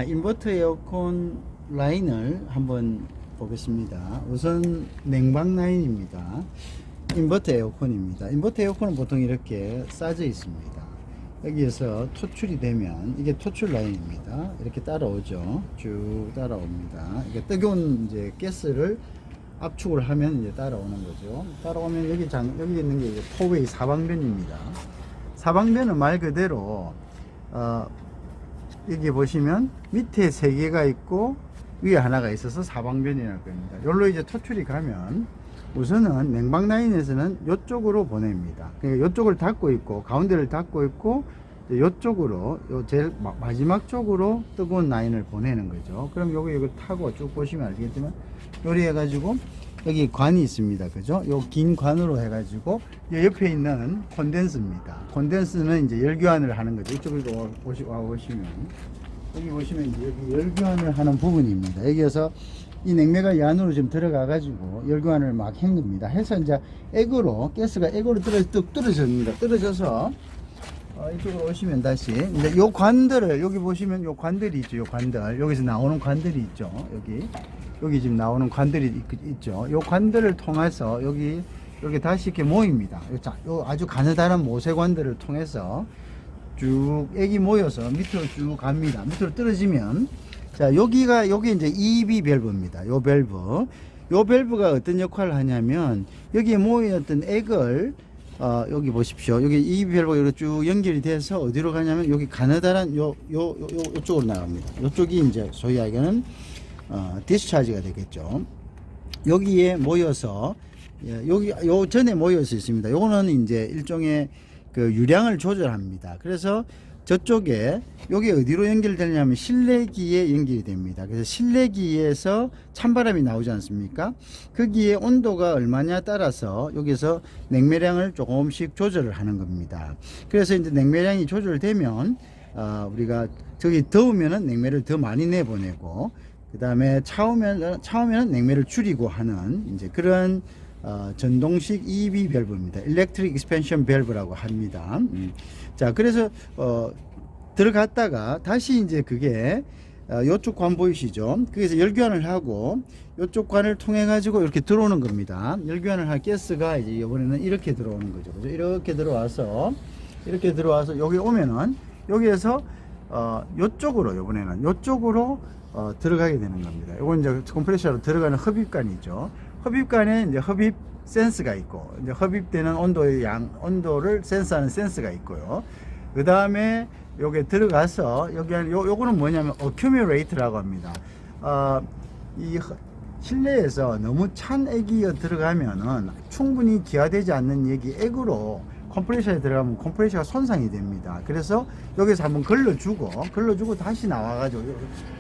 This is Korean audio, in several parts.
인버터 에어컨 라인을 한번 보겠습니다. 우선 냉방 라인입니다. 인버터 에어컨입니다. 인버터 에어컨은 보통 이렇게 싸져 있습니다. 여기에서 토출이 되면 이게 토출 라인입니다. 이렇게 따라오죠. 쭉 따라옵니다. 이게 뜨거운 이제 가스를 압축을 하면 이제 따라오는 거죠. 따라오면 여기 있는 게 포웨이 사방변입니다. 사방변은 말 그대로 여기 보시면 밑에 3개가 있고 위에 하나가 있어서 사방변이라고 합니다. 여기로 이제 토출이 가면 우선은 냉방 라인에서는 이쪽으로 보냅니다. 그러니까 이쪽을 닫고 있고 가운데를 닫고 있고 이쪽으로 제일 마지막 쪽으로 뜨거운 라인을 보내는 거죠. 그럼 이거 타고 쭉 보시면 알겠지만 요리 해가지고 여기 관이 있습니다. 그죠? 요 긴 관으로 해가지고 요 옆에 있는 콘덴서입니다. 콘덴서는 이제 열교환을 하는 거죠. 이쪽으로 보시면 여기 보시면 이제 여기 열교환을 하는 부분입니다. 여기에서 이 냉매가 이 안으로 좀 들어가 가지고 열교환을 막 한 겁니다. 해서 이제 가스가 액으로 떨어집니다. 떨어져서 이쪽으로 오시면 다시 이제 요 관들을 여기 보시면 요 관들이 있죠. 요 관들 여기서 나오는 관들이 있죠. 여기 지금 나오는 관들이 있죠. 요 관들을 통해서 여기 다시 이렇게 모입니다. 요 아주 가느다란 모세관들을 통해서 쭉 액이 모여서 밑으로 쭉 갑니다. 밑으로 떨어지면 자 여기 이제 EB 밸브입니다. 요 밸브가 어떤 역할을 하냐면 여기에 모였던 액을 여기 보십시오. 여기 EB 밸브가 이렇게 쭉 연결이 돼서 어디로 가냐면 여기 가느다란 요쪽으로 나갑니다. 요쪽이 이제 소위 하기에는 디스차지가 되겠죠. 여기에 모여서 요 전에 모여서 있습니다. 요거는 이제 일종의 그 유량을 조절합니다. 그래서 저쪽에 여기 어디로 연결되냐면 실내기에 연결이 됩니다. 그래서 실내기에서 찬바람이 나오지 않습니까? 거기에 온도가 얼마냐 따라서 여기서 냉매량을 조금씩 조절을 하는 겁니다. 그래서 이제 냉매량이 조절되면 우리가 저기 더우면은 냉매를 더 많이 내보내고 그 다음에 차오면은 냉매를 줄이고 하는 이제 그런 전동식 EB 밸브입니다. Electric Expansion Valve라고 합니다. 자, 그래서 들어갔다가 다시 이제 그게 요쪽 관 보이시죠? 거기서 열교환을 하고 요쪽 관을 통해 가지고 이렇게 들어오는 겁니다. 열교환을 할 가스가 이제 이번에는 이렇게 들어오는 거죠. 그죠? 이렇게 들어와서 여기 오면은 여기에서 요쪽으로 이번에는 요쪽으로 들어가게 되는 겁니다. 이건 이제 컴프레셔로 들어가는 흡입관이죠. 흡입관에 이제 흡입 센스가 있고, 이제 흡입되는 온도를 센스하는 센스가 있고요. 그 다음에 요게 들어가서, 요거는 뭐냐면, accumulate라고 합니다. 이 실내에서 너무 찬 액이 들어가면은 충분히 기화되지 않는 액으로 컴프레셔에 들어가면 컴프레셔가 손상이 됩니다. 그래서 여기서 한번 걸러주고 다시 나와가지고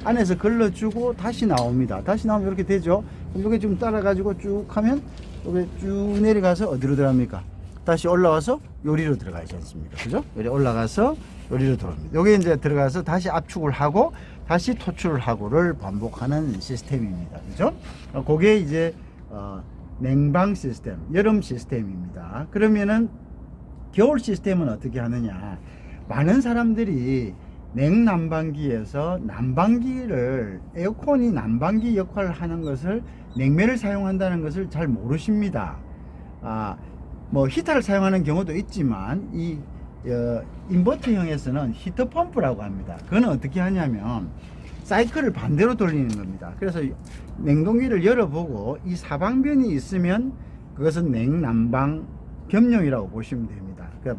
안에서 걸러주고 다시 나옵니다. 다시 나오면 이렇게 되죠. 그럼 이게 좀 따라가지고 쭉 하면 여기 쭉 내려가서 어디로 들어갑니까? 다시 올라와서 요리로 들어가지 않습니까? 그죠? 요리 올라가서 요리로 들어옵니다. 여기 이제 들어가서 다시 압축을 하고 다시 토출을 하고를 반복하는 시스템입니다. 그죠? 그게 이제 냉방 시스템, 여름 시스템입니다. 그러면은 겨울 시스템은 어떻게 하느냐? 많은 사람들이 냉난방기에서 에어컨이 난방기 역할을 하는 것을 냉매를 사용한다는 것을 잘 모르십니다. 뭐 히터를 사용하는 경우도 있지만 이 인버터형에서는 히터 펌프라고 합니다. 그거는 어떻게 하냐면 사이클을 반대로 돌리는 겁니다. 그래서 냉동기를 열어보고 이 사방변이 있으면 그것은 냉난방 겸용이라고 보시면 됩니다. 그러니까